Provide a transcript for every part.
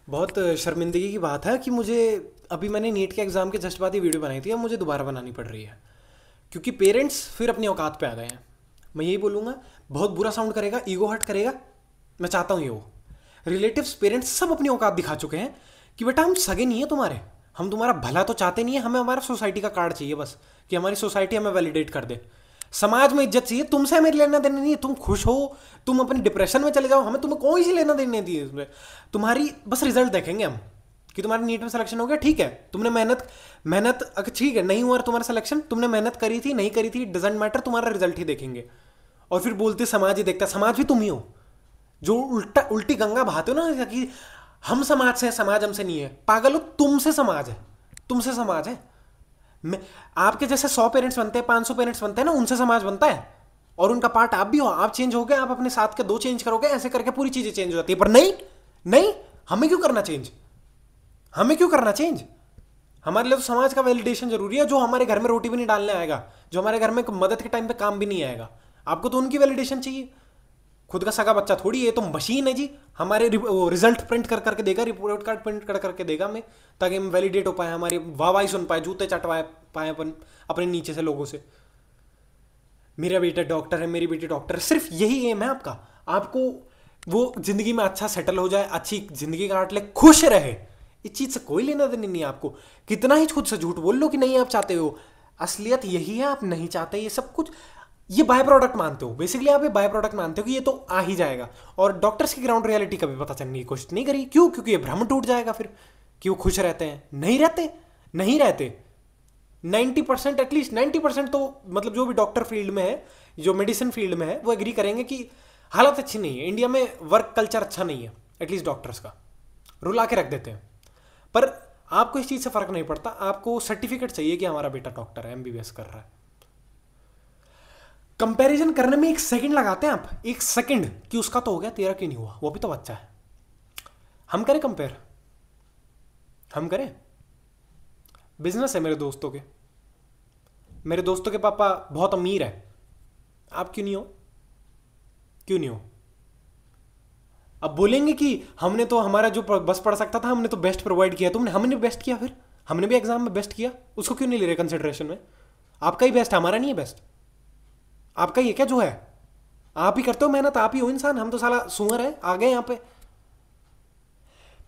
बहुत शर्मिंदगी की बात है कि मुझे अभी मैंने नीट के एग्ज़ाम के जस्ट बाद ये वीडियो बनाई थी, अब मुझे दोबारा बनानी पड़ रही है क्योंकि पेरेंट्स फिर अपनी औकात पे आ गए हैं। मैं यही बोलूँगा, बहुत बुरा साउंड करेगा, ईगो हर्ट करेगा, मैं चाहता हूँ ये हो। रिलेटिव्स, पेरेंट्स सब अपनी औकात दिखा चुके हैं कि बेटा हम सगे नहीं है तुम्हारे, हम तुम्हारा भला तो चाहते नहीं है, हमें हमारा सोसाइटी का कार्ड चाहिए बस, कि हमारी सोसाइटी हमें वैलिडेट कर दे। समाज में इज्जत चाहिए, तुमसे हमें लेना देना नहीं है। तुम खुश हो, तुम अपनी डिप्रेशन में चले जाओ, हमें तुम्हें कोई सी लेना देना नहीं है इसमें। तुम्हारी बस रिजल्ट देखेंगे हम कि तुम्हारा नीट में सिलेक्शन हो गया, ठीक है, तुमने मेहनत मेहनत अगर ठीक है, नहीं हुआ तुम्हारा सिलेक्शन, तुमने मेहनत करी थी नहीं करी थी, डजेंट मैटर, तुम्हारा रिजल्ट ही देखेंगे। और फिर बोलते समाज ही देखता, समाज भी तुम ही हो जो उल्टा उल्टी गंगा बहाते हो ना कि हम समाज से हैं, समाज हमसे नहीं है। पागल हो, तुमसे समाज है, तुमसे समाज है। मैं आपके जैसे 100 पेरेंट्स बनते हैं, 500 पेरेंट्स बनते हैं ना, उनसे समाज बनता है। और उनका पार्ट आप भी हो, आप चेंज हो गए, आप अपने साथ के 2 चेंज करोगे, ऐसे करके पूरी चीजें चेंज हो जाती है। पर नहीं, नहीं, हमें क्यों करना चेंज, हमें क्यों करना चेंज? हमारे लिए तो समाज का वैलिडेशन जरूरी है, जो हमारे घर में रोटी भी नहीं डालने आएगा, जो हमारे घर में मदद के टाइम पे काम भी नहीं आएगा, आपको तो उनकी वैलिडेशन चाहिए। खुद का सगा बच्चा थोड़ी है, तो मशीन है जी, हमारे रिजल्ट प्रिंट कर करके देगा, रिपोर्ट कार्ड प्रिंट कर करके देगा हमें, ताकि हम वैलिडेट हो पाए, हमारी वाहवाही सुन पाए, जूते चटवाए पाए अपन अपने नीचे से लोगों से। मेरा बेटा डॉक्टर है, मेरी बेटी डॉक्टर है, सिर्फ यही एम है आपका। आपको वो जिंदगी में अच्छा सेटल हो जाए, अच्छी जिंदगी काट ले, खुश रहे, इस चीज से कोई लेना देना नहीं है आपको। कितना ही खुद से झूठ बोल लो कि नहीं आप चाहते हो, असलियत यही है, आप नहीं चाहते ये सब कुछ। ये बाय प्रोडक्ट मानते हो, बेसिकली आप ये बाय प्रोडक्ट मानते हो कि ये तो आ ही जाएगा। और डॉक्टर्स की ग्राउंड रियलिटी कभी पता चलने की कोशिश नहीं करी, क्यों? क्योंकि ये भ्रम टूट जाएगा फिर कि वो खुश रहते हैं, नहीं रहते, नहीं रहते। 90% एटलीस्ट 90% तो मतलब जो भी डॉक्टर फील्ड में है, जो मेडिसिन फील्ड में है, वो एग्री करेंगे कि हालत अच्छी नहीं है इंडिया में, वर्क कल्चर अच्छा नहीं है, एटलीस्ट डॉक्टर्स का रुला के रख देते हैं। पर आपको इस चीज से फर्क नहीं पड़ता, आपको सर्टिफिकेट चाहिए कि हमारा बेटा डॉक्टर है, एमबीबीएस कर रहा है। कंपैरिजन करने में 1 सेकंड लगाते हैं आप, 1 सेकंड, कि उसका तो हो गया, तेरा क्यों नहीं हुआ, वो भी तो बच्चा है। हम करें कंपेयर, हम करें। बिजनेस है मेरे दोस्तों के पापा बहुत अमीर है, आप क्यों नहीं हो, क्यों नहीं हो? अब बोलेंगे कि हमने तो हमारा जो बस पढ़ सकता था, हमने तो बेस्ट प्रोवाइड किया, तुमने, हमने बेस्ट किया, फिर हमने भी एग्जाम में बेस्ट किया, उसको क्यों नहीं ले रहे कंसिडरेशन में? आपका ही बेस्ट है, हमारा नहीं है बेस्ट, आपका ही है क्या जो है? आप ही करते हो मेहनत, आप ही हो इंसान, हम तो साला सुअर है आ गए यहाँ पे।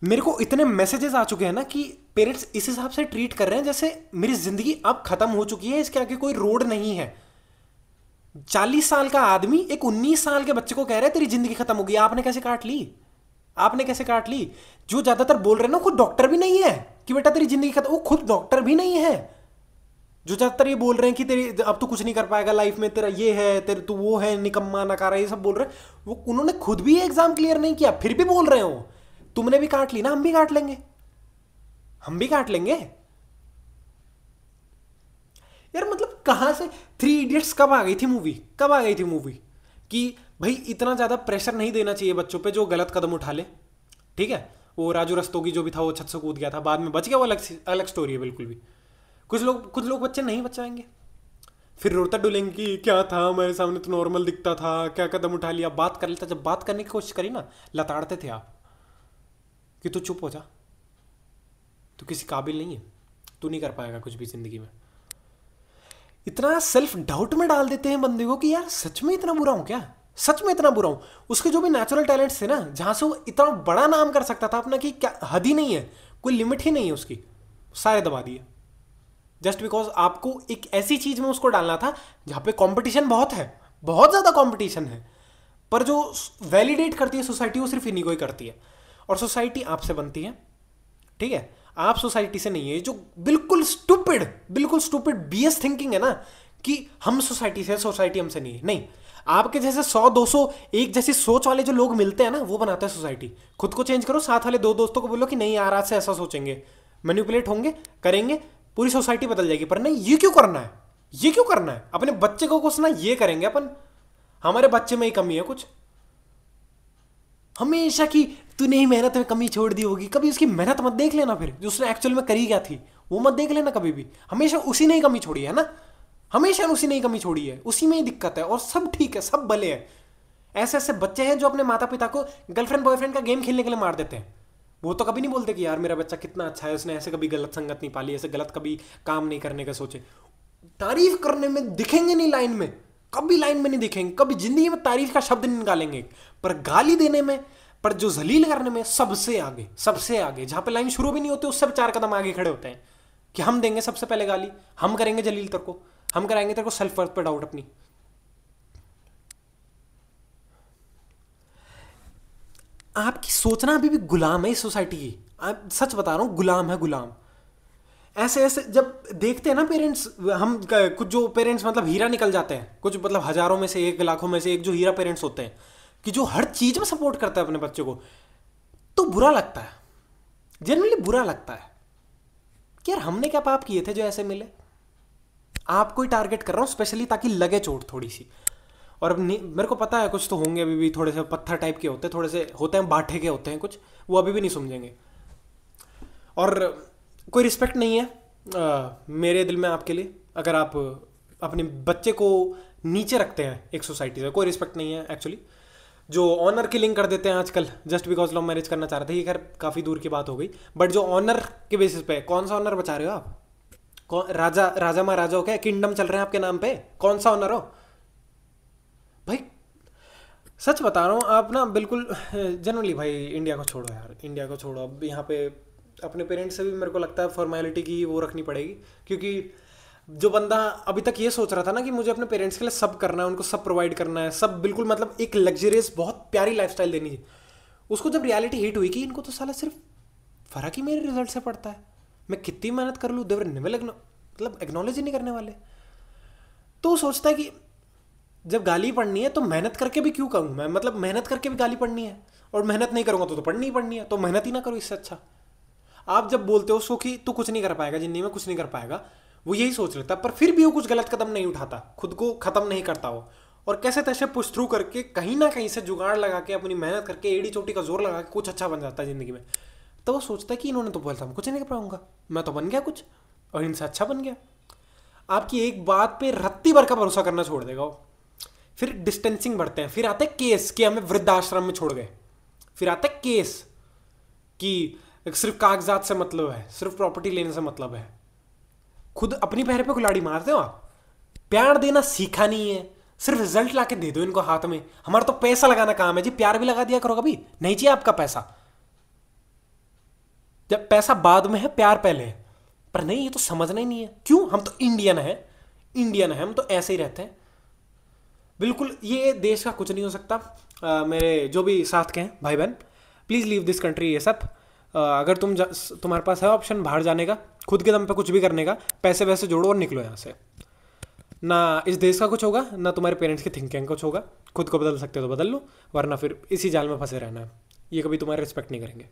मेरे को इतने मैसेजेस आ चुके हैं ना कि पेरेंट्स इस हिसाब से ट्रीट कर रहे हैं जैसे मेरी जिंदगी अब खत्म हो चुकी है, इसके आगे कोई रोड नहीं है। 40 साल का आदमी एक 19 साल के बच्चे को कह रहा है तेरी जिंदगी खत्म हो गई, आपने कैसे काट ली, आपने कैसे काट ली? जो ज्यादातर बोल रहे हैं ना, खुद डॉक्टर भी नहीं है कि बेटा तेरी जिंदगी खत्म, वो खुद डॉक्टर भी नहीं है। जो ज्यादातर ये बोल रहे हैं कि तेरी अब तू कुछ नहीं कर पाएगा लाइफ में, तेरा ये है, तेरे तू वो है, निकम्मा नकारा, ये सब बोल रहे हैं, वो उन्होंने खुद भी एग्जाम क्लियर नहीं किया, फिर भी बोल रहे हो। तुमने भी काट ली ना, हम भी काट लेंगे, हम भी काट लेंगे। यार मतलब कहां से 3 इडियट्स कब आ गई थी मूवी, कब आ गई थी मूवी कि भाई इतना ज्यादा प्रेशर नहीं देना चाहिए बच्चों पे जो गलत कदम उठा ले। ठीक है, वो राजू रस्तोगी जो भी था वो छत से कूद गया था, बाद में बच गया, वो अलग अलग स्टोरी है बिल्कुल भी। कुछ लोग बच्चे नहीं बचाएंगे, फिर रोता डुलेंगे कि क्या था हमारे सामने तो नॉर्मल दिखता था, क्या कदम उठा लिया, बात कर लेता। जब बात करने की कोशिश करी ना, लताड़ते थे आप कि तू चुप हो जा, तू किसी काबिल नहीं है, तू नहीं कर पाएगा कुछ भी जिंदगी में। इतना सेल्फ डाउट में डाल देते हैं बंदे को कि यार सच में इतना बुरा हूं क्या, सच में इतना बुरा हूं। उसके जो भी नेचुरल टैलेंट्स थे ना, जहां से वो इतना बड़ा नाम कर सकता था अपना कि क्या हद ही नहीं है, कोई लिमिट ही नहीं है उसकी, सारे दबा दिए। जस्ट बिकॉज आपको एक ऐसी चीज में उसको डालना था जहां पे कंपटीशन बहुत है, बहुत ज्यादा कंपटीशन है, पर जो वैलिडेट करती है सोसाइटी वो सिर्फ इन्हीं को ही करती है। और सोसाइटी आपसे बनती है, ठीक है, आप सोसाइटी से नहीं है। जो बिल्कुल स्टूपिड बीएस थिंकिंग है ना कि हम सोसाइटी से, सोसाइटी हमसे नहीं है, नहीं। आपके जैसे 100-200 एक जैसी सोच वाले जो लोग मिलते हैं ना, वो बनाते हैं सोसाइटी। खुद को चेंज करो, साथ वाले 2 दोस्तों को बोलो कि नहीं यार आज से ऐसा सोचेंगे, मैनिपुलेट होंगे, करेंगे, पूरी सोसाइटी बदल जाएगी। पर नहीं, ये क्यों करना है, ये क्यों करना है? अपने बच्चे को कुछ ना ये करेंगे अपन, हमारे बच्चे में ही कमी है कुछ। हमेशा की तूने ही मेहनत में कमी छोड़ दी होगी, कभी उसकी मेहनत मत देख लेना, फिर जो उसने एक्चुअल में करी क्या थी वो मत देख लेना कभी भी। हमेशा उसी ने ही कमी छोड़ी है ना, हमेशा उसी ने ही कमी छोड़ी है, उसी में ही दिक्कत है, और सब ठीक है, सब भले हैं। ऐसे ऐसे बच्चे हैं जो अपने माता पिता को गर्लफ्रेंड बॉयफ्रेंड का गेम खेलने के लिए मार देते हैं, वो तो कभी नहीं बोलते कि यार मेरा बच्चा कितना अच्छा है, उसने ऐसे कभी गलत संगत नहीं पाली, ऐसे गलत कभी काम नहीं करने का सोचे। तारीफ करने में दिखेंगे नहीं लाइन में, कभी लाइन में नहीं दिखेंगे, कभी जिंदगी में तारीफ का शब्द नहीं निकालेंगे, पर गाली देने में, पर जो जलील करने में सबसे आगे, सबसे आगे। जहां पे लाइन शुरू भी नहीं होती उससे 4 कदम आगे खड़े होते हैं कि हम देंगे सबसे पहले गाली, हम करेंगे जलील तेरे को, हम कराएंगे तेरे को सेल्फ वर्थ पे डाउट अपनी। आपकी सोचना अभी भी गुलाम है इस सोसाइटी की। आप सच बता रहा हूं, गुलाम है, गुलाम। ऐसे ऐसे जब देखते हैं ना पेरेंट्स, हम कुछ जो पेरेंट्स मतलब हीरा निकल जाते हैं, कुछ मतलब हजारों में से एक, लाखों में से एक जो हीरा पेरेंट्स होते हैं कि जो हर चीज में सपोर्ट करता है अपने बच्चे को, तो बुरा लगता है, जनरली बुरा लगता है कि यार हमने क्या पाप किए थे जो ऐसे मिले। आपको ही टारगेट कर रहा हूं स्पेशली ताकि लगे चोट थोड़ी सी। और अब मेरे को पता है कुछ तो होंगे अभी भी थोड़े से पत्थर टाइप के होते हैं, थोड़े से होते हैं बाठे के होते हैं कुछ, वो अभी भी नहीं समझेंगे। और कोई रिस्पेक्ट नहीं है मेरे दिल में आपके लिए अगर आप अपने बच्चे को नीचे रखते हैं एक सोसाइटी से। कोई रिस्पेक्ट नहीं है एक्चुअली। जो ऑनर किलिंग कर देते हैं आजकल जस्ट बिकॉज लव मैरिज करना चाह रहे थे, ये खैर काफ़ी दूर की बात हो गई, बट जो ऑनर के बेसिस पे, कौन सा ऑनर बचा रहे हो आप? कौन राजा, राजा महाराजा हो क्या? किंगडम चल रहे हैं आपके नाम पे? कौन सा ऑनर हो भाई? सच बता रहा हूँ, आप ना बिल्कुल जनरली भाई इंडिया को छोड़ो यार, इंडिया को छोड़ो। अब यहाँ पे अपने पेरेंट्स से भी मेरे को लगता है फॉर्मेलिटी की वो रखनी पड़ेगी, क्योंकि जो बंदा अभी तक ये सोच रहा था ना कि मुझे अपने पेरेंट्स के लिए सब करना है, उनको सब प्रोवाइड करना है, सब बिल्कुल मतलब एक लग्जरियस बहुत प्यारी लाइफस्टाइल देनी है, उसको जब रियलिटी हिट हुई कि इनको तो साला सिर्फ फर्क ही मेरे रिजल्ट से पड़ता है, मैं कितनी मेहनत कर लूँ देवर निवेल मतलब एक्नॉलेज ही नहीं करने वाले, तो वो सोचता है कि जब गाली पढ़नी है तो मेहनत करके भी क्यों करूँ मैं, मतलब मेहनत करके भी गाली पढ़नी है, और मेहनत नहीं करूँगा तो पढ़नी ही पढ़नी है, तो मेहनत ही ना करो इससे अच्छा। आप जब बोलते हो उसको कि तू कुछ नहीं कर पाएगा जिंदगी में, कुछ नहीं कर पाएगा, वो यही सोच लेता, पर फिर भी वो कुछ गलत कदम नहीं उठाता, खुद को खत्म नहीं करता वो, और कैसे तैसे पुश थ्रू करके कहीं ना कहीं से जुगाड़ लगा के अपनी मेहनत करके एड़ी चोटी का जोर लगा के कुछ अच्छा बन जाता है जिंदगी में। तो वो सोचता है कि इन्होंने तो बोलता मैं कुछ नहीं कर पाऊंगा, मैं तो बन गया कुछ और इनसे अच्छा बन गया। आपकी एक बात पे रत्ती भर का भरोसा करना छोड़ देगा वो। फिर डिस्टेंसिंग बढ़ते हैं, फिर आते हैं केस कि हमें वृद्धाश्रम में छोड़ गए, फिर आते हैं केस कि सिर्फ कागजात से मतलब है, सिर्फ प्रॉपर्टी लेने से मतलब है। खुद अपनी पैर पे कुल्हाड़ी मारते हो आप। प्यार देना सीखा नहीं है, सिर्फ रिजल्ट लाके दे दो इनको हाथ में। हमारा तो पैसा लगाना काम है जी, प्यार भी लगा दिया करो कभी। नहीं चाहिए आपका पैसा, जब पैसा बाद में है प्यार पहले है। पर नहीं, ये तो समझना ही नहीं है। क्यों? हम तो इंडियन है, इंडियन है, हम तो ऐसे ही रहते हैं बिल्कुल। ये देश का कुछ नहीं हो सकता। मेरे जो भी साथ के हैं भाई बहन, प्लीज़ लीव दिस कंट्री। ये सब अगर तुम्हारे पास है ऑप्शन बाहर जाने का, खुद के दम पे कुछ भी करने का, पैसे वैसे जोड़ो और निकलो यहाँ से। ना इस देश का कुछ होगा, ना तुम्हारे पेरेंट्स की थिंकिंग कुछ होगा। खुद को बदल सकते हो तो बदल लो, वरना फिर इसी जाल में फंसे रहना है। ये कभी तुम्हारी रिस्पेक्ट नहीं करेंगे।